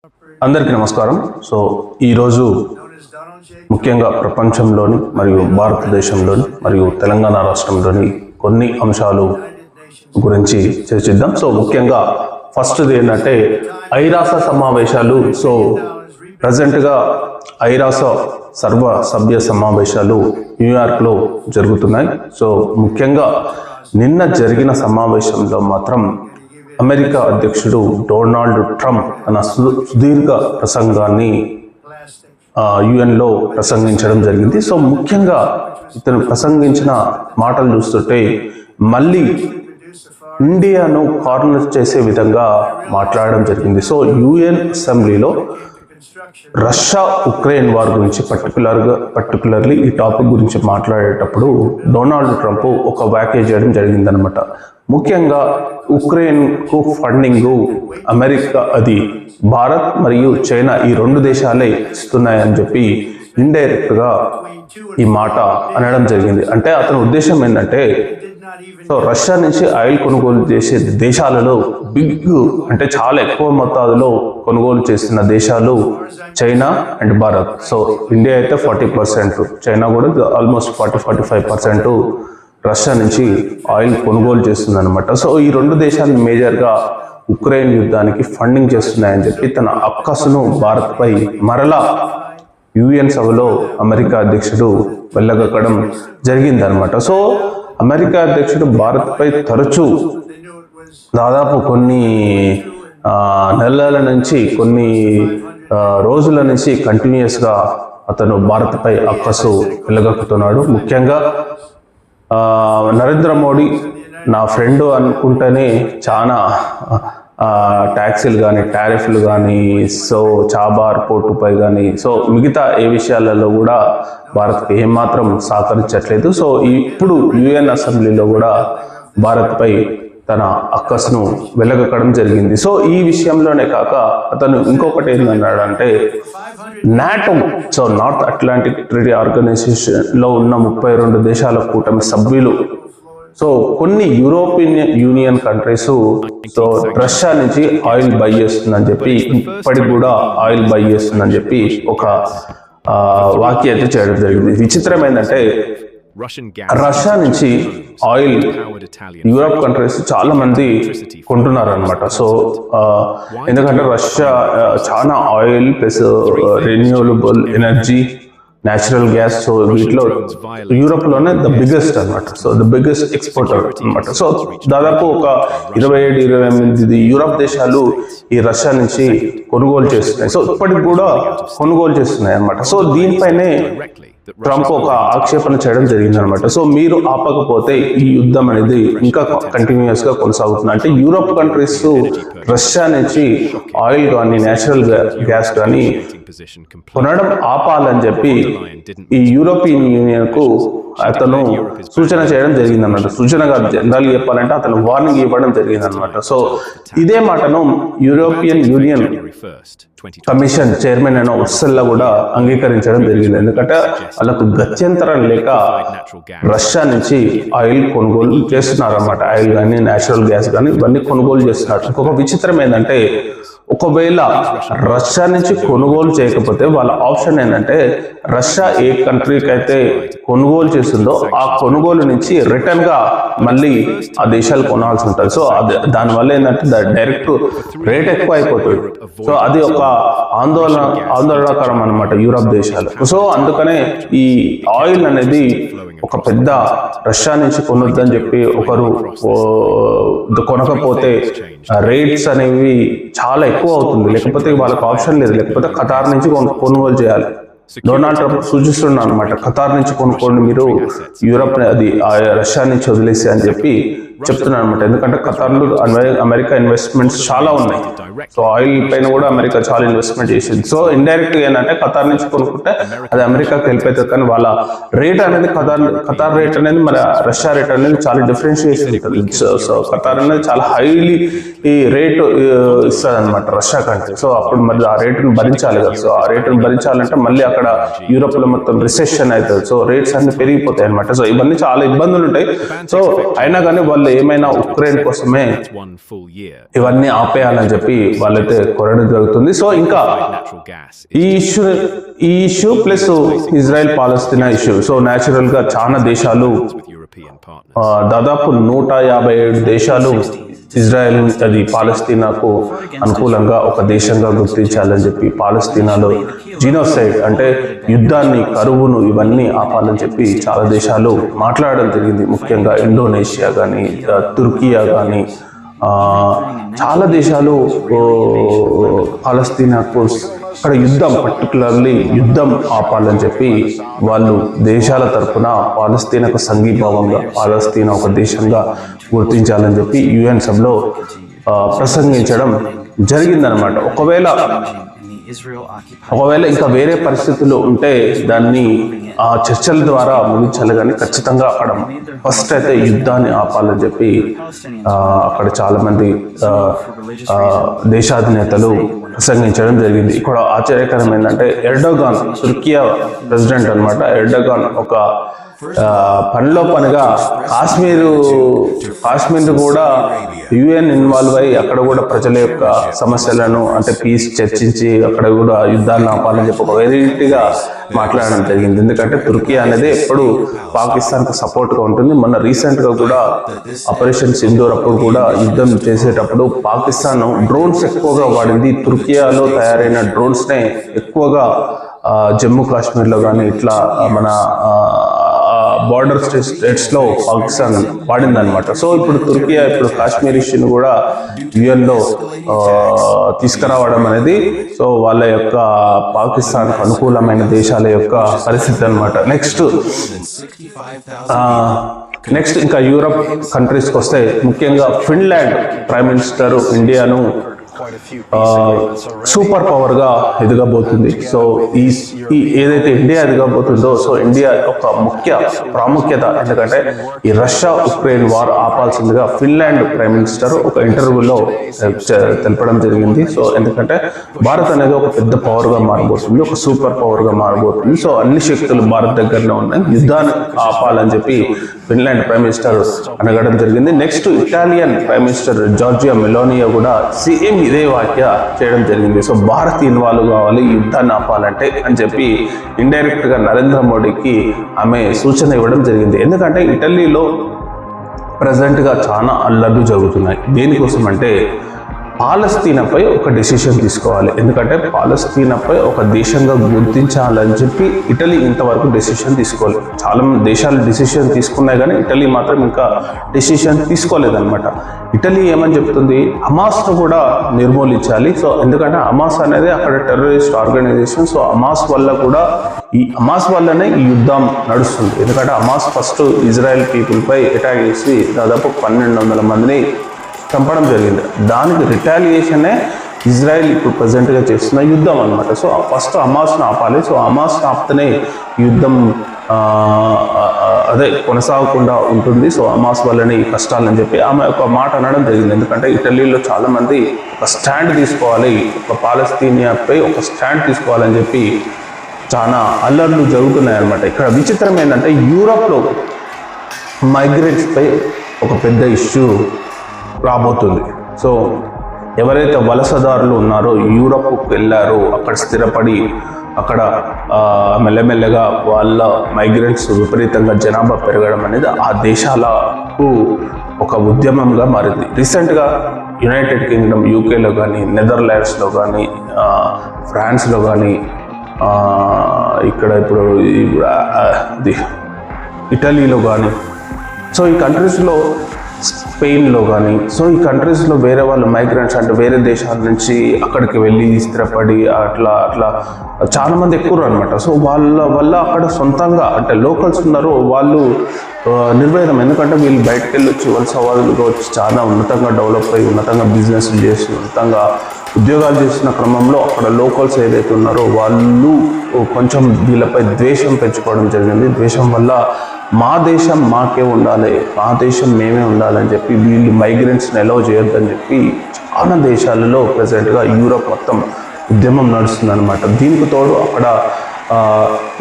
అందరికీ నమస్కారం. సో ఈరోజు ముఖ్యంగా ప్రపంచంలోని మరియు భారతదేశంలోని మరియు తెలంగాణ రాష్ట్రంలోని కొన్ని అంశాలు గురించి చర్చిద్దాం. సో ముఖ్యంగా ఫస్ట్ది ఏంటంటే ఐరాస సమావేశాలు. సో ప్రజెంట్గా ఐరాస సర్వ సభ్య సమావేశాలు న్యూయార్క్లో జరుగుతున్నాయి. సో ముఖ్యంగా నిన్న జరిగిన సమావేశంలో మాత్రం అమెరికా అధ్యక్షుడు డొనాల్డ్ ట్రంప్ తన సుదీర్ఘ ప్రసంగాన్ని యుఎన్లో ప్రసంగించడం జరిగింది. సో ముఖ్యంగా ఇతను ప్రసంగించిన మాటలు చూస్తుంటే మళ్ళీ ఇండియాను కార్నర్ చేసే విధంగా మాట్లాడడం జరిగింది. సో యుఎన్ అసెంబ్లీలో రష్యా ఉక్రెయిన్ వార్ గురించి పర్టికులర్లీ ఈ టాపిక్ గురించి మాట్లాడేటప్పుడు డొనాల్డ్ ట్రంప్ ఒక వ్యాఖ్య చేయడం జరిగిందనమాట. ముఖ్యంగా ఉక్రెయిన్కు ఫండింగ్ అమెరికా, అది భారత్ మరియు చైనా ఈ రెండు దేశాలే ఇస్తున్నాయని చెప్పి ఇండైరెక్ట్గా ఈ మాట అనడం జరిగింది. అంటే అతని ఉద్దేశం ఏంటంటే, సో రష్యా నుంచి ఆయిల్ కొనుగోలు చేసే దేశాలలో అంటే చాలా ఎక్కువ మొత్తాదులో కొనుగోలు చేస్తున్న దేశాలు China and Bharat. So India అయితే 40%, చైనా కూడా ఆల్మోస్ట్ 40-45% రష్యా నుంచి ఆయిల్ కొనుగోలు చేస్తుందన్నమాట. సో ఈ రెండు దేశాలు మేజర్గా ఉక్రెయిన్ యుద్ధానికి ఫండింగ్ చేస్తున్నాయని చెప్పి తన అక్కసును భారత్పై మరలా యుఎన్ సభలో అమెరికా అధ్యక్షుడు వెళ్ళగక్కడం జరిగిందనమాట. సో అమెరికా అధ్యక్షుడు భారత్పై తరచూ దాదాపు కొన్ని నెలల నుంచి కొన్ని రోజుల నుంచి కంటిన్యూస్గా అతను భారత్పై అక్కసు వెళ్ళగక్కుతున్నాడు. ముఖ్యంగా నరేంద్ర మోడీ నా ఫ్రెండ్ అనుకుంటేనే చాలా ట్యాక్సీలు కానీ టారిఫ్లు కానీ సో చాబార్ పోర్టుపై కానీ సో మిగతా ఏ విషయాలలో కూడా భారత్కి ఏమాత్రం సహకరించట్లేదు. సో ఇప్పుడు యుఎన్ అసెంబ్లీలో కూడా భారత్పై తన అక్కస్ను వెళ్ళగక్కడం జరిగింది. సో ఈ విషయంలోనే కాక అతను ఇంకొకటి ఏంటన్నాడంటే, NATO, so North Atlantic Treaty ఆర్గనైజేషన్లో ఉన్న 32 దేశాల కూటమి సభ్యులు, సో కొన్ని European Union countries so Russia నుంచి ఆయిల్ బై చేస్తుందని చెప్పి, ఇప్పటికి కూడా ఆయిల్ బై చేస్తుందని చెప్పి ఒక వాక్య అయితే చేయడం జరిగింది. విచిత్రం ఏంటంటే, రష్యా నుంచి ఆయిల్ యూరోప్ కంట్రీస్ చాలా మంది కొంటున్నారు అనమాట. సో ఎందుకంటే రష్యా చాలా oil plus renewable energy, natural gas, so వీటిలో యూరోప్లోనే ద బిగ్గెస్ట్ అనమాట. సో ద బిగ్గెస్ట్ ఎక్స్పోర్టర్ అనమాట. సో దాదాపు ఒక 27-28 యూరోప్ దేశాలు ఈ రష్యా నుంచి కొనుగోలు చేస్తున్నాయి. సో ఇప్పటికి కూడా కొనుగోలు చేస్తున్నాయి అనమాట. సో దీనిపైనే ట్రంప్ ఒక ఆక్షేపణ చేయడం జరిగిందనమాట. సో మీరు ఆపకపోతే ఈ యుద్ధం అనేది ఇంకా కంటిన్యూస్ గా కొనసాగుతుంది. అంటే యూరోప్ కంట్రీస్ రష్యా నుంచి ఆయిల్ కానీ న్యాచురల్ గ్యాస్ కానీ కొనడం ఆపాలని చెప్పి ఈ యూరోపియన్ యూనియన్ కు అతను సూచన చేయడం జరిగిందన్నమాట. సూచనగా జనరల్ చెప్పాలంటే అతను వార్నింగ్ ఇవ్వడం జరిగిందనమాట. సో ఇదే మాటను యూరోపియన్ యూనియన్ కమిషన్ చైర్మన్ అయిన ఉర్సులా కూడా అంగీకరించడం జరిగింది. ఎందుకంటే వాళ్ళకు గత్యంతరం లేక రష్యా నుంచి ఆయిల్ కొనుగోలు చేస్తున్నారన్నమాట. ఆయిల్ కానీ న్యాచురల్ గ్యాస్ కానీ ఇవన్నీ కొనుగోలు చేస్తున్నారు. ఇంకొక విచిత్రం ఏంటంటే, ఒకవేళ రష్యా నుంచి కొనుగోలు చేయకపోతే వాళ్ళ ఆప్షన్ ఏంటంటే, రష్యా ఏ కంట్రీకి అయితే కొనుగోలు చేస్తుందో ఆ కొనుగోలు నుంచి రిటర్న్ గా మళ్ళీ ఆ దేశాలు కొనాల్సి ఉంటుంది. సో దానివల్ల ఏంటంటే డైరెక్ట్ రేట్ ఎక్కువ అయిపోతుంది. సో అది ఒక ఆందోళనకరం అనమాట యూరోప్ దేశాలు. సో అందుకనే ఈ ఆయిల్ అనేది ఒక పెద్ద రష్యా నుంచి కొనొద్దని చెప్పి ఒకరు కొనకపోతే రేట్స్ అనేవి చాలా ఎక్కువ అవుతుంది. లేకపోతే వాళ్ళకి ఆప్షన్ లేదు, లేకపోతే ఖతార్ నుంచి కొనుగోలు చేయాలి. డొనాల్డ్ ట్రంప్ సూచిస్తున్నాడు అనమాట, ఖతార్ నుంచి కొనుక్కోండి మీరు, యూరోప్ అది రష్యా నుంచి వదిలేసి అని చెప్పి చెప్తున్నాను అనమాట. ఎందుకంటే ఖతార్లో అమెరికా ఇన్వెస్ట్మెంట్స్ చాలా ఉన్నాయి. సో ఆయిల్ పైన కూడా అమెరికా చాలా ఇన్వెస్ట్మెంట్ చేసింది. సో ఇండైరెక్ట్ గా ఏంటంటే ఖతార్ నుంచి కొనుక్కుంటే అది అమెరికాకి వెళ్ళిపోతుంది. కానీ వాళ్ళ రేట్ అనేది ఖతార్ రేట్ అనేది మన రష్యా రేట్ అనేది చాలా డిఫరెన్షియేషన్ ఉంటుంది. సో ఖతార్ అనేది చాలా హైలీ ఈ రేటు ఇస్తుంది అనమాట రష్యా కంట్రీ. సో అప్పుడు మరి ఆ రేటును భరించాలి కదా. సో ఆ రేటును భరించాలంటే మళ్ళీ అక్కడ యూరోప్ లో మొత్తం రిసెషన్ అవుతుంది. సో రేట్స్ అన్ని పెరిగిపోతాయి అనమాట. సో ఇవన్నీ చాలా ఇబ్బందులు ఉంటాయి. సో అయినా కానీ వాళ్ళు ఏమైనా ఉక్రెయిన్ కోసమే ఇవన్నీ ఆపేయాలని చెప్పి వాళ్ళైతే కోరడం జరుగుతుంది. సో ఇంకా ఈ ఇష్యూ ప్లస్ ఇజ్రాయెల్ పాలస్తీనా ఇష్యూ, సో న్యాచురల్ గా చాలా దేశాలు దాదాపు 157 దేశాలు ఇజ్రాయెల్ అది పాలస్తీనాకు అనుకూలంగా ఒక దేశంగా గుర్తించాలని చెప్పి, పాలస్తీనాలో జీనోసైడ్ అంటే యుద్ధాన్ని, కరువును ఇవన్నీ ఆపాలని చెప్పి చాలా దేశాలు మాట్లాడడం జరిగింది. ముఖ్యంగా ఇండోనేషియా కానీ, తుర్కియా కానీ, చాలా దేశాలు పాలస్తీనాకు అక్కడ యుద్ధం, పర్టికులర్లీ యుద్ధం ఆపాలని చెప్పి వాళ్ళు దేశాల తరఫున పాలస్తీనాకు సంఘీభావంగా పాలస్తీనా ఒక దేశంగా గుర్తించాలని చెప్పి యుఎన్ సభలో ప్రసంగించడం జరిగిందనమాట. ఒకవేళ ఇంకా వేరే పరిస్థితులు ఉంటే దాన్ని ఆ చర్చల ద్వారా ముగించాలి, కానీ ఖచ్చితంగా అక్కడ ఫస్ట్ అయితే యుద్ధాన్ని ఆపాలని చెప్పి అక్కడ చాలా మంది దేశాధినేతలు ప్రసంగించడం జరిగింది. ఇక్కడ ఆశ్చర్యకరం ఏంటంటే ఎర్డోగాన్, తుర్కియా ప్రెసిడెంట్ అనమాట, ఎర్డోగాన్ ఒక పనిలో పనిగా కాశ్మీర్ కూడా యుఎన్ ఇన్వాల్వ్ అయ్యి అక్కడ కూడా ప్రజల యొక్క సమస్యలను అంటే పీస్ చర్చించి అక్కడ కూడా యుద్ధాన్ని ఆపాలని చెప్పి ఒక వెరైటీగా మాట్లాడడం జరిగింది. ఎందుకంటే తుర్కియా అనేది ఎప్పుడు పాకిస్తాన్కు సపోర్ట్గా ఉంటుంది. మొన్న రీసెంట్గా కూడా ఆపరేషన్ సింధూర్ అప్పుడు కూడా యుద్ధం చేసేటప్పుడు పాకిస్తాన్ డ్రోన్స్ ఎక్కువగా వాడింది. తుర్కియాలో తయారైన డ్రోన్స్నే ఎక్కువగా జమ్మూ కాశ్మీర్లో కానీ ఇట్లా మన బార్డర్ స్టేట్స్లో పాకిస్తాన్ వాడిందనమాట. సో ఇప్పుడు తుర్కియా ఇప్పుడు కాశ్మీర్ ఇష్యూని కూడా యుఎన్లో తీసుకురావడం అనేది సో వాళ్ళ యొక్క పాకిస్తాన్కు అనుకూలమైన దేశాల యొక్క పరిస్థితి అనమాట. నెక్స్ట్ ఇంకా యూరప్ కంట్రీస్కి వస్తే ముఖ్యంగా ఫిన్లాండ్ ప్రైమ్ మినిస్టర్ ఇండియాను సూపర్ పవర్ గా ఎదగబోతుంది. సో ఈ ఏదైతే ఇండియా ఎదగబోతుందో సో ఇండియా ఒక ముఖ్య ప్రాముఖ్యత, ఎందుకంటే ఈ రష్యా ఉక్రెయిన్ వార్ ఆపాల్సిందిగా ఫిన్లాండ్ ప్రైమ్ మినిస్టర్ ఒక ఇంటర్వ్యూలో తెలపడం జరిగింది. సో ఎందుకంటే భారత్ అనేది ఒక పెద్ద పవర్ గా మారబోతుంది, ఒక సూపర్ పవర్ గా మారబోతుంది. సో అన్ని శక్తులు భారత్ దగ్గరలో ఉన్నాయి, యుద్ధాన్ని ఆపాలని చెప్పి ఫిన్లాండ్ ప్రైమ్ మినిస్టర్ అనగడం జరిగింది. Next Italian prime minister Giorgia Meloni కూడా సేమ్ ఇదే వ్యాఖ్య చేయడం జరిగింది. సో భారత్ ఇన్వాల్వ్ కావాలి యుద్ధాన్ని ఆపాలంటే అని చెప్పి ఇండైరెక్ట్ గా నరేంద్ర మోడీకి ఆమె సూచన ఇవ్వడం జరిగింది. ఎందుకంటే ఇటలీలో ప్రజెంట్ గా చాలా అల్లర్లు జరుగుతున్నాయి. దేనికోసం అంటే పాలస్తీనాపై ఒక డెసిషన్ తీసుకోవాలి, ఎందుకంటే పాలస్తీనాపై ఒక దేశంగా గుర్తించాలని చెప్పి ఇటలీ ఇంతవరకు డెసిషన్ తీసుకోవాలి. చాలా దేశాలు డెసిషన్ తీసుకున్నాయి కానీ ఇటలీ మాత్రం ఇంకా డెసిషన్ తీసుకోలేదన్నమాట. ఇటలీ ఏమని చెప్తుంది, హమాస్ను కూడా నిర్మూలించాలి. సో ఎందుకంటే హమాస్ అనేది అక్కడ టెర్రరిస్ట్ ఆర్గనైజేషన్. సో హమాస్ వల్ల కూడా ఈ హమాస్ వల్లనే ఈ యుద్ధం నడుస్తుంది. ఎందుకంటే హమాస్ ఫస్ట్ ఇజ్రాయెల్ పీపుల్ పై అటాక్ చేసి దాదాపు 1200 మందిని చంపడం జరిగింది. దానికి రిటాలియేషనే ఇజ్రాయెల్ ఇప్పుడు ప్రజెంట్గా చేస్తున్న యుద్ధం అనమాట. సో ఫస్ట్ హమాస్ను ఆపాలి. సో హమాస్ను ఆపితేనే యుద్ధం అదే కొనసాగకుండా ఉంటుంది. సో హమాస్ వల్లనే ఈ కష్టాలని చెప్పి ఆమె ఒక మాట అనడం జరిగింది. ఎందుకంటే ఇటలీలో చాలామంది ఒక స్టాండ్ తీసుకోవాలి, ఒక పాలస్తీనియాపై ఒక స్టాండ్ తీసుకోవాలని చెప్పి చాలా అల్లర్లు జరుగుతున్నాయి అనమాట. ఇక్కడ విచిత్రం ఏంటంటే యూరప్లో మైగ్రెంట్స్పై ఒక పెద్ద ఇష్యూ రాబోతుంది. సో ఎవరైతే వలసదారులు ఉన్నారో యూరప్కు వెళ్ళారో అక్కడ స్థిరపడి అక్కడ మెల్లమెల్లగా వాళ్ళ మైగ్రెంట్స్ విపరీతంగా జనాభా పెరగడం అనేది ఆ దేశాలకు ఒక ఉద్యమంగా మారింది. రీసెంట్గా యునైటెడ్ కింగ్డమ్, యూకేలో కానీ, నెదర్లాండ్స్లో కానీ, ఫ్రాన్స్లో కానీ, ఇక్కడ ఇప్పుడు ఇటలీలో కానీ, సో ఈ కంట్రీస్లో స్పెయిన్లో కానీ, సో ఈ కంట్రీస్లో వేరే వాళ్ళు మైగ్రెంట్స్ అంటే వేరే దేశాల నుంచి అక్కడికి వెళ్ళి స్థిరపడి అట్లా చాలామంది ఎక్కువ అనమాట. సో వాళ్ళ వల్ల అక్కడ సొంతంగా అంటే లోకల్స్ ఉన్నారు, వాళ్ళు నిర్వేదం. ఎందుకంటే వీళ్ళు బయటకు వెళ్ళి వచ్చి వలసవాదులుగా వచ్చి చాలా ఉన్నతంగా డెవలప్ అయ్యి ఉన్నతంగా బిజినెస్ చేసి ఉన్నతంగా ఉద్యోగాలు చేసిన క్రమంలో అక్కడ లోకల్స్ ఏదైతే ఉన్నారో వాళ్ళు కొంచెం వీళ్ళపై ద్వేషం పెంచుకోవడం జరిగింది. ద్వేషం వల్ల మా దేశం మాకే ఉండాలి, మా దేశం మేమే ఉండాలని చెప్పి వీళ్ళు మైగ్రెంట్స్ని అలౌ చేయొద్దని చెప్పి చాలా దేశాలలో ప్రజెంట్గా యూరోప్ మొత్తం ఉద్యమం నడుస్తుంది అనమాట. దీనికి తోడు అక్కడ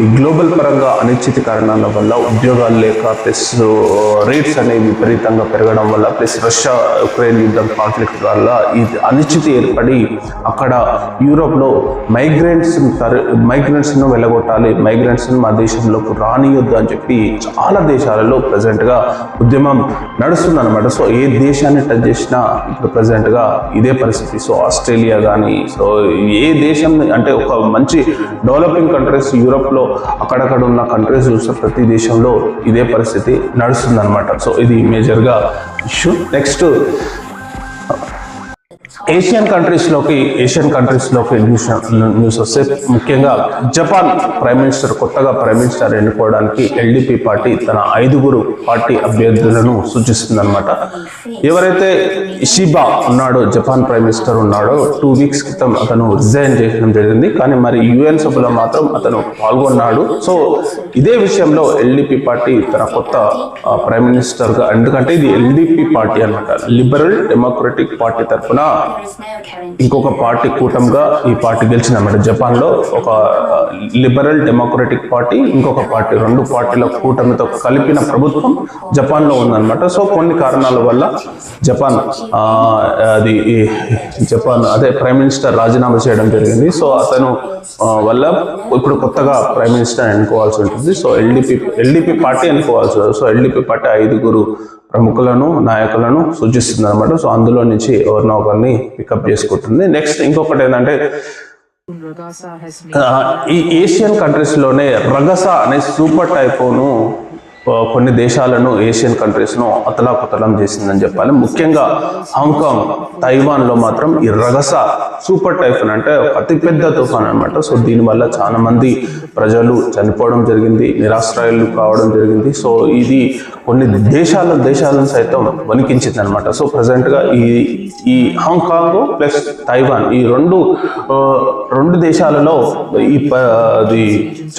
ఈ గ్లోబల్ పరంగా అనిశ్చిత కారణాల వల్ల ఉద్యోగాలు లేక ప్లస్ రేట్స్ అనేవి విపరీతంగా పెరగడం వల్ల ప్లస్ రష్యా ఉక్రెయిన్ యుద్ధం కాన్ఫ్లిక్ట్ వల్ల ఈ అనిశ్చితి ఏర్పడి అక్కడ యూరోప్లో మైగ్రెంట్స్ను వెళ్ళగొట్టాలి, మైగ్రెంట్స్ను మా దేశంలోకి రానియొద్దు అని చెప్పి చాలా దేశాలలో ప్రజెంట్గా ఉద్యమం నడుస్తుందన్నమాట. సో ఏ దేశాన్ని టచ్ చేసినా ఇప్పుడు ప్రజెంట్గా ఇదే పరిస్థితి. సో ఆస్ట్రేలియా కానీ, సో ఏ దేశం అంటే ఒక మంచి డెవలపింగ్ కంట్రీస్ యూరోప్లో అక్కడక్కడ ఉన్న కంట్రీస్ చూస్తే ప్రతి దేశంలో ఇదే పరిస్థితి నడుస్తుందన్నమాట. సో ఇది మేజర్గా ఇష్యూ. నెక్స్ట్ ఏషియన్ కంట్రీస్లోకి న్యూస్ వస్తే ముఖ్యంగా జపాన్ కొత్తగా ప్రైమ్ మినిస్టర్ ఎన్నుకోవడానికి ఎల్డిపి పార్టీ తన 5 పార్టీ అభ్యర్థులను సూచిస్తుందన్నమాట. ఎవరైతే ఇషిబా ఉన్నాడో, జపాన్ ప్రైమ్ మినిస్టర్ ఉన్నాడో 2 వీక్స్ క్రితం అతను రిజైన్ చేయడం జరిగింది. కానీ మరి యుఎన్ సభలో మాత్రం అతను పాల్గొన్నాడు. సో ఇదే విషయంలో ఎల్డిపి పార్టీ తన కొత్త ప్రైమ్ మినిస్టర్గా, ఎందుకంటే ఇది ఎల్డిపి పార్టీ అన్నమాట, లిబరల్ డెమోక్రటిక్ పార్టీ తరఫున ఇంకొక పార్టీ కూటమిగా ఈ పార్టీ గెలిచిందన్నమాట. జపాన్లో ఒక లిబరల్ డెమోక్రటిక్ పార్టీ, ఇంకొక పార్టీ, 2 పార్టీల కూటమితో కలిపిన ప్రభుత్వం జపాన్లో ఉందన్నమాట. సో కొన్ని కారణాల వల్ల జపాన్ ప్రైమ్ మినిస్టర్ రాజీనామా చేయడం జరిగింది. సో అతను వల్ల ఇప్పుడు కొత్తగా ప్రైమ్ మినిస్టర్ ఎన్నుకోవాల్సి ఉంటుంది. సో ఎల్డిపి పార్టీ ఎన్నుకోవాల్సి ఉంటుంది. సో ఎల్డిపి పార్టీ 5 ప్రముఖులను, నాయకులను సూచిస్తుంది అనమాట. సో అందులో నుంచి ఎవరినో ఒకరిని పికప్ చేసుకుంటుంది. నెక్స్ట్ ఇంకొకటి ఏంటంటే ఈ ఏషియన్ కంట్రీస్లోనే రగసా అనే సూపర్ టైఫోను కొన్ని దేశాలను, ఏషియన్ కంట్రీస్ను అతలాకుతలం చేసిందని చెప్పాలి. ముఖ్యంగా హాంకాంగ్, తైవాన్లో మాత్రం ఈ రగసా సూపర్ టైఫోన్ అంటే అతిపెద్ద తుఫాన్ అనమాట. సో దీనివల్ల చాలా మంది ప్రజలు చనిపోవడం జరిగింది, నిరాశ్రయాలు కావడం జరిగింది. సో ఇది కొన్ని దేశాలను సైతం వణికించింది అనమాట. సో ప్రజెంట్గా ఈ హాంకాంగ్ ప్లస్ తైవాన్ ఈ రెండు దేశాలలో ఇది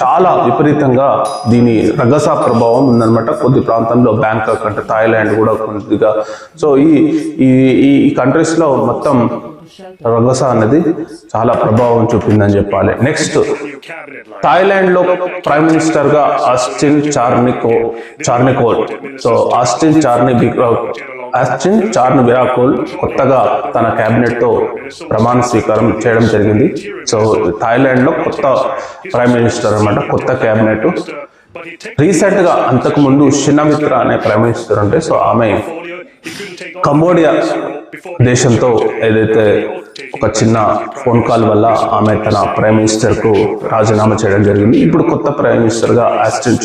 చాలా విపరీతంగా దీని రగసా ప్రభావం ఉందన్నమాట. కొద్ది ప్రాంతంలో బ్యాంకాక్ అంటే థాయిలాండ్ కూడా కొద్దిగా. సో ఈ కంట్రీస్లో మొత్తం రగసా అనేది చాలా ప్రభావం చూపిందని చెప్పాలి. నెక్స్ట్ థాయిలాండ్లో ప్రైమ్ మినిస్టర్గా ఆస్టిన్ చార్నికోల్. సో ఆస్టిన్ చార్నివిరాకోల్ కొత్తగా తన క్యాబినెట్తో ప్రమాణ స్వీకారం చేయడం జరిగింది. సో థాయిలాండ్లో కొత్త ప్రైమ్ మినిస్టర్ అన్నమాట, కొత్త క్యాబినెట్. రీసెంట్గా అంతకుముందు షినమిత్ర అనే ప్రైమ్ మినిస్టర్ ఉంటే, సో ఆమె కంబోడియా దేశంతో ఏదైతే ఒక చిన్న ఫోన్ కాల్ వల్ల ఆమె తన ప్రైమ్ మినిస్టర్కు రాజీనామా చేయడం జరిగింది. ఇప్పుడు కొత్త ప్రైమ్ మినిస్టర్గా ఆస్టిన్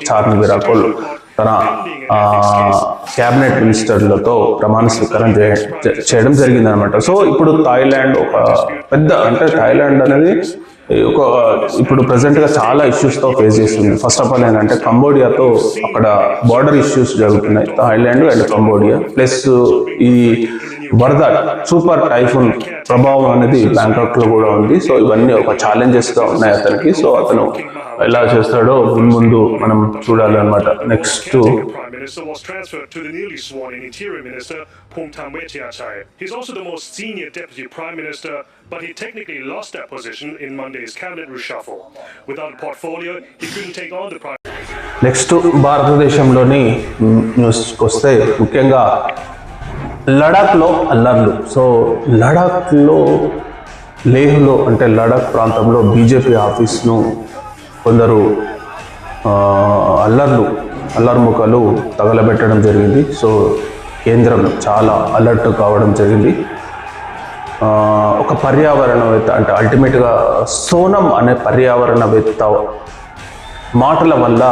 చార్నివిరాకోల్ తన క్యాబినెట్ మినిస్టర్లతో ప్రమాణ స్వీకారం చేయడం జరిగింది అనమాట. సో ఇప్పుడు థాయిలాండ్ ఒక పెద్ద, అంటే థాయిలాండ్ అనేది ఇప్పుడు ప్రజెంట్గా చాలా ఇష్యూస్తో ఫేస్ చేస్తుంది. ఫస్ట్ ఆఫ్ ఆల్ ఏంటంటే కంబోడియాతో అక్కడ బార్డర్ ఇష్యూస్ జరుగుతున్నాయి, థాయిలాండ్ అండ్ కంబోడియా. ప్లస్ ఈ వరద సూపర్ టైఫూన్ ప్రభావం అనేది బ్యాంకాక్లో కూడా ఉంది. సో ఇవన్నీ ఒక ఛాలెంజెస్గా ఉన్నాయి అతనికి. సో అతను ఎలా చేస్తాడో ముందు మనం చూడాలి అనమాట. Next Minister was transferred to the newly sworn in Interior Minister Phumtham Wechayachai. He's also the most senior Deputy Prime Minister, but he technically lost that position in Monday's cabinet reshuffle. Without a portfolio, he couldn't take on the prime. Next భారతదేశంలోని న్యూస్కి వస్తే ముఖ్యంగా లడాఖ్లో అల్లర్లు. So లడాఖ్లో, లేహ్లో అంటే లడాఖ్ ప్రాంతంలో BJP ఆఫీస్ను కొందరు అల్లర్ముఖాలు తగలబెట్టడం జరిగింది. So కేంద్రం చాలా అలర్ట్ కావడం జరిగింది. ఒక పర్యావరణవేత్త అంటే అల్టిమేట్గా సోనం అనే పర్యావరణవేత్త మాటల వల్ల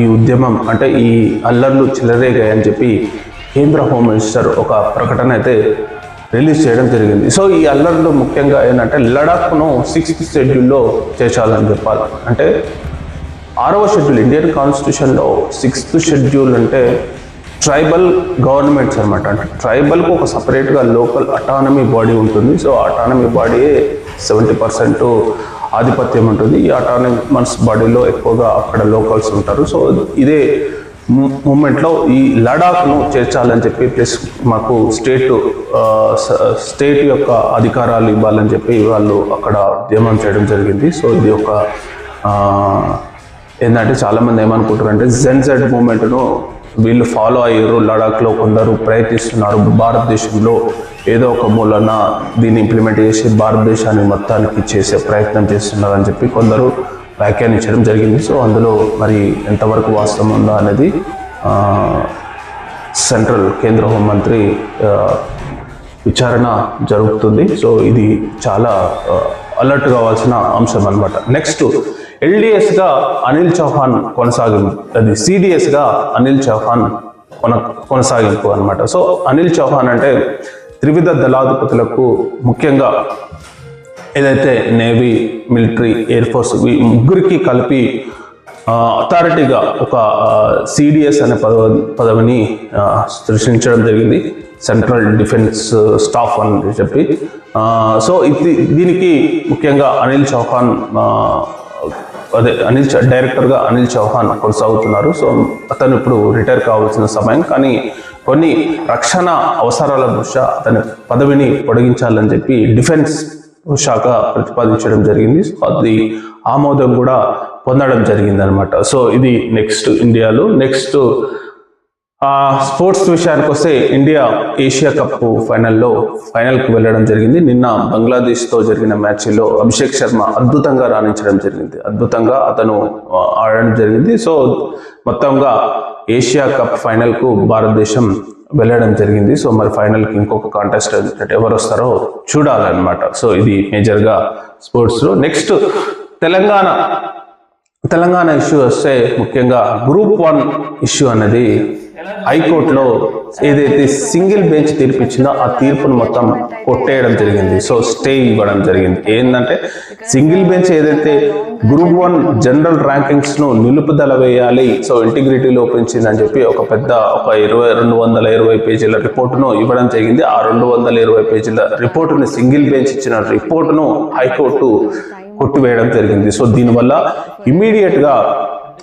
ఈ ఉద్యమం అంటే ఈ అల్లర్లు చెలరేగాయని చెప్పి కేంద్ర హోమ్ మినిస్టర్ ఒక ప్రకటన అయితే రిలీజ్ చేయడం జరిగింది. సో ఈ అల్లర్లు ముఖ్యంగా ఏంటంటే లడాఖ్ను 6th షెడ్యూల్లో చేర్చాలని చెప్పాలి. అంటే 6వ షెడ్యూల్ ఇండియన్ కాన్స్టిట్యూషన్లో 6th షెడ్యూల్ అంటే ట్రైబల్ గవర్నమెంట్స్ అనమాట. అంటే ట్రైబల్కు ఒక సపరేట్గా లోకల్ అటానమీ బాడీ ఉంటుంది. సో అటానమీ బాడీయే 70% ఆధిపత్యం ఉంటుంది. ఈ అటానమస్ బాడీలో ఎక్కువగా అక్కడ లోకల్స్ ఉంటారు. సో ఇదే మూమెంట్లో ఈ లడాఖ్ను చేర్చాలని చెప్పి ప్లస్ మాకు స్టేట్ యొక్క అధికారాలు ఇవ్వాలని చెప్పి వాళ్ళు అక్కడ ఉద్యమం చేయడం జరిగింది. సో ఇది ఒక ఏంటంటే చాలామంది ఏమనుకుంటారు అంటే జెడ్ మూమెంట్ను వీళ్ళు ఫాలో అయ్యారు, లడాఖ్లో కొందరు ప్రయత్నిస్తున్నారు, భారతదేశంలో ఏదో ఒక మూలన దీన్ని ఇంప్లిమెంట్ చేసి భారతదేశాన్ని మొత్తానికి చేసే ప్రయత్నం చేస్తున్నారు అని చెప్పి కొందరు వ్యాఖ్యానించడం జరిగింది. సో అందులో మరి ఎంతవరకు వాస్తవం ఉందా అనేది సెంట్రల్ కేంద్ర హోంమంత్రి విచారణ జరుగుతుంది. సో ఇది చాలా అలర్ట్ కావాల్సిన అంశం అన్నమాట. నెక్స్ట్ ఎల్డిఎస్గా అనిల్ చౌహాన్ కొనసాగింపు, అది సిడిఎస్గా అనిల్ చౌహాన్ కొనసాగింపు అనమాట. సో అనిల్ చౌహాన్ అంటే త్రివిధ దళాధిపతులకు ముఖ్యంగా ఏదైతే నేవీ, మిలిటరీ, ఎయిర్ ఫోర్స్ ఈ ముగ్గురికి కలిపి అథారిటీగా ఒక సిడిఎస్ అనే పదవిని సృష్టించడం జరిగింది, సెంట్రల్ డిఫెన్స్ స్టాఫ్ అని చెప్పి. సో దీనికి ముఖ్యంగా అనిల్ చౌహాన్ డైరెక్టర్గా అనిల్ చౌహాన్ కొనసాగుతున్నారు. సో అతను ఇప్పుడు రిటైర్ కావాల్సిన సమయం, కానీ కొన్ని రక్షణ అవసరాల దృష్ట్యా అతని పదవిని పొడిగించాలని చెప్పి డిఫెన్స్ శాఖ ప్రతిపాదించడం జరిగింది. సో అది ఆమోదం కూడా పొందడం జరిగింది అనమాట. సో ఇది నెక్స్ట్ ఇండియాలో. నెక్స్ట్ స్పోర్ట్స్ విషయానికి వస్తే ఇండియా ఏషియా కప్ ఫైనల్కి వెళ్ళడం జరిగింది. నిన్న బంగ్లాదేశ్తో జరిగిన మ్యాచ్లో అభిషేక్ శర్మ అద్భుతంగా రాణించడం జరిగింది, అద్భుతంగా అతను ఆడడం జరిగింది. సో మొత్తంగా ఏషియా కప్ ఫైనల్కు భారతదేశం వెళ్ళడం జరిగింది. సో మరి ఫైనల్కి ఇంకొక కాంటెస్టెంట్ ఎవరు వస్తారో చూడాలన్నమాట. సో ఇది మేజర్గా స్పోర్ట్స్లో. నెక్స్ట్ తెలంగాణ ఇష్యూ వస్తే ముఖ్యంగా గ్రూప్ 1 ఇష్యూ అనేది హైకోర్టులో ఏదైతే సింగిల్ బెంచ్ తీర్పిచ్చిందో ఆ తీర్పును మొత్తం కొట్టేయడం జరిగింది. సో స్టే ఇవ్వడం జరిగింది. ఏంటంటే సింగిల్ బెంచ్ ఏదైతే గ్రూప్ 1 జనరల్ ర్యాంకింగ్స్ను నిలుపుదల వేయాలి, సో ఇంటిగ్రిటీ లోపించిందని చెప్పి ఒక 220 పేజీల రిపోర్టును ఇవ్వడం జరిగింది. ఆ 220 పేజీల రిపోర్టుని సింగిల్ బెంచ్ ఇచ్చిన రిపోర్టును హైకోర్టు కొట్టివేయడం జరిగింది. సో దీనివల్ల ఇమీడియట్గా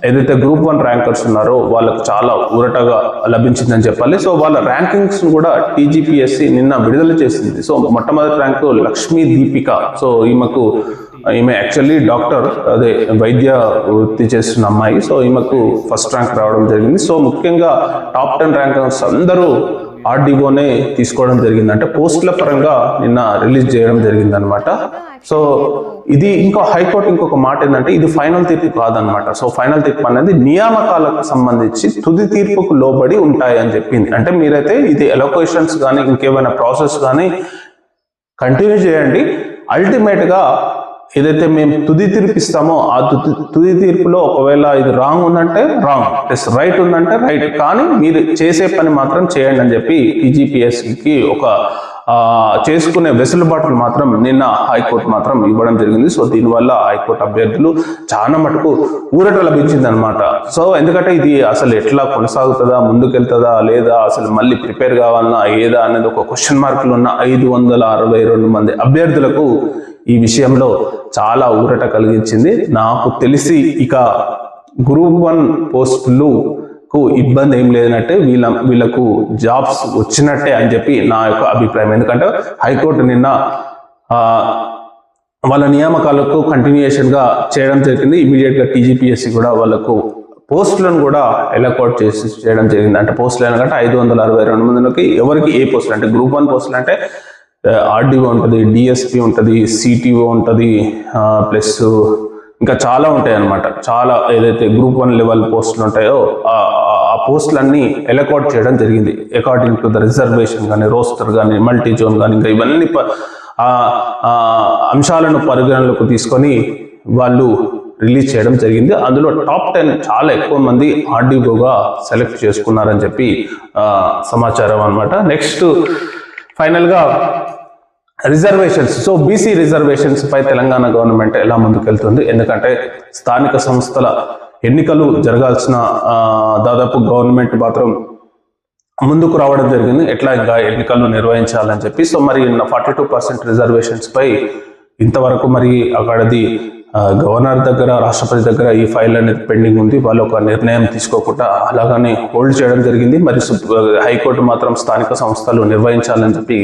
ఏదైతే గ్రూప్ 1 ర్యాంకర్స్ ఉన్నారో వాళ్ళకు చాలా ఊరటగా లభించిందని చెప్పాలి. సో వాళ్ళ ర్యాంకింగ్స్ కూడా టీజీపీఎస్సీ నిన్న విడుదల చేసింది. సో మొట్టమొదటి ర్యాంకు లక్ష్మీ దీపిక. సో ఈమె యాక్చువల్లీ డాక్టర్, అదే వైద్య వృత్తి చేస్తున్న అమ్మాయి. సో ఈమెకు ఫస్ట్ ర్యాంక్ రావడం జరిగింది. సో ముఖ్యంగా టాప్ 10 ర్యాంకర్స్ అందరూ ఆర్డీఓనే తీసుకోవడం జరిగింది, అంటే పోస్టుల పరంగా నిన్న రిలీజ్ చేయడం జరిగింది అనమాట. సో ఇది హైకోర్టు ఇంకొక మాట ఏంటంటే ఇది ఫైనల్ తీర్పు కాదనమాట. సో ఫైనల్ తీర్పు అనేది నియామకాలకు సంబంధించి తుది తీర్పుకు లోబడి ఉంటాయి అని చెప్పింది. అంటే మీరైతే ఇది ఎలొకేషన్స్ కానీ ఇంకేమైనా ప్రాసెస్ కానీ కంటిన్యూ చేయండి, అల్టిమేట్గా ఏదైతే మేము తుది తీర్పు ఇస్తామో ఆ తుది తీర్పులో ఒకవేళ ఇది రాంగ్ ఉందంటే రాంగ్, ప్లస్ రైట్ ఉందంటే రైట్, కానీ మీరు చేసే పని మాత్రం చేయండి అని చెప్పి టీజీపీఎస్సీకి ఒక చేసుకునే వెసులుబాటును మాత్రం నిన్న హైకోర్టు మాత్రం ఇవ్వడం జరిగింది. సో దీనివల్ల హైకోర్టు అభ్యర్థులు చాలా మటుకు ఊరట లభించింది అనమాట. సో ఎందుకంటే ఇది అసలు ఎట్లా కొనసాగుతుందా, ముందుకెళ్తుందా లేదా, అసలు మళ్ళీ ప్రిపేర్ కావాలన్నా ఏదా అనేది ఒక క్వశ్చన్ మార్కులు ఉన్న 562 మంది అభ్యర్థులకు ఈ విషయంలో చాలా ఊరట కలిగించింది. నాకు తెలిసి ఇక గ్రూప్ 1 పోస్టులకు ఇబ్బంది ఏం లేదన్నట్టే, వీళ్ళకు జాబ్స్ వచ్చినట్టే అని చెప్పి నా యొక్క అభిప్రాయం. ఎందుకంటే హైకోర్టు నిన్న వాళ్ళ నియామకాలకు కంటిన్యూయేషన్గా చేయడం జరిగింది. ఇమీడియట్గా టీజీపీఎస్సీ కూడా వాళ్ళకు పోస్టులను కూడా ఎలకోట్ చేయడం జరిగింది. అంటే పోస్టులు ఎందుకంటే 562 మందికి ఎవరికి ఏ పోస్టులు అంటే గ్రూప్ 1 పోస్టులు అంటే ఆర్డీఓ ఉంటుంది, డిఎస్పీ ఉంటుంది, సిటీఓ ఉంటుంది, ప్లస్ ఇంకా చాలా ఉంటాయి అన్నమాట. చాలా ఏదైతే గ్రూప్ 1 లెవెల్ పోస్టులు ఉంటాయో ఆ పోస్టులన్నీ ఎలకోట్ చేయడం జరిగింది అకార్డింగ్ టు ద రిజర్వేషన్ కానీ, రోస్టర్ కానీ, మల్టీ జోన్ కానీ, ఇంకా ఇవన్నీ అంశాలను పరిగణలోకి తీసుకొని వాళ్ళు రిలీజ్ చేయడం జరిగింది. అందులో టాప్ 10 చాలా ఎక్కువ మంది ఆర్డీఓగా సెలెక్ట్ చేసుకున్నారని చెప్పి సమాచారం అనమాట. నెక్స్ట్ ఫైనల్గా రిజర్వేషన్స్. సో బీసీ రిజర్వేషన్స్ పై తెలంగాణ గవర్నమెంట్ ఎలా ముందుకెళ్తుంది, ఎందుకంటే స్థానిక సంస్థల ఎన్నికలు జరగాల్సిన దాదాపు గవర్నమెంట్ మాత్రం ముందుకు రావడం జరిగింది, ఎట్లా ఇంకా ఎన్నికలు నిర్వహించాలని చెప్పి. సో మరి 42% రిజర్వేషన్స్ పై ఇంతవరకు మరి అక్కడది గవర్నర్ దగ్గర, రాష్ట్రపతి దగ్గర ఈ ఫైల్ అనేది పెండింగ్ ఉంది. వాళ్ళు ఒక నిర్ణయం తీసుకోకుండా అలాగనే హోల్డ్ చేయడం జరిగింది. మరి హైకోర్టు మాత్రం స్థానిక సంస్థలు నిర్వహించాలని చెప్పి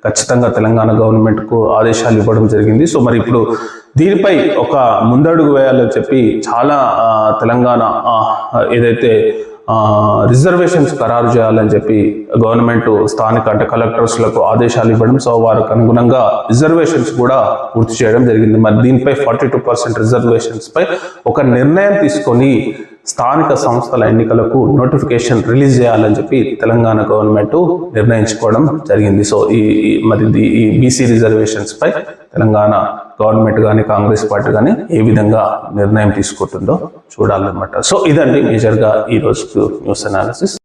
ఖచ్చితంగా తెలంగాణ గవర్నమెంట్కు ఆదేశాలు ఇవ్వడం జరిగింది. సో మరి ఇప్పుడు దీనిపై ఒక ముందడుగు వేయాలని చెప్పి చాలా తెలంగాణ ఏదైతే రిజర్వేషన్స్ ఖరారు చేయాలని చెప్పి గవర్నమెంట్ స్థానిక అంటే కలెక్టర్స్లకు ఆదేశాలు ఇవ్వడం, సో వారికి అనుగుణంగా రిజర్వేషన్స్ కూడా పూర్తి చేయడం జరిగింది. మరి దీనిపై 42% రిజర్వేషన్స్ పై ఒక నిర్ణయం తీసుకొని స్థానిక సంస్థల ఎన్నికలకు నోటిఫికేషన్ రిలీజ్ చేయాలని చెప్పి తెలంగాణ గవర్నమెంట్ నిర్ణయించుకోవడం జరిగింది. సో ఈ బీసీ రిజర్వేషన్స్ పై తెలంగాణ గవర్నమెంట్ కానీ కాంగ్రెస్ పార్టీ కానీ ఏ విధంగా నిర్ణయం తీసుకుంటుందో చూడాలన్నమాట. సో ఇదండి మేజర్గా ఈ రోజు న్యూస్ అనాలిసిస్.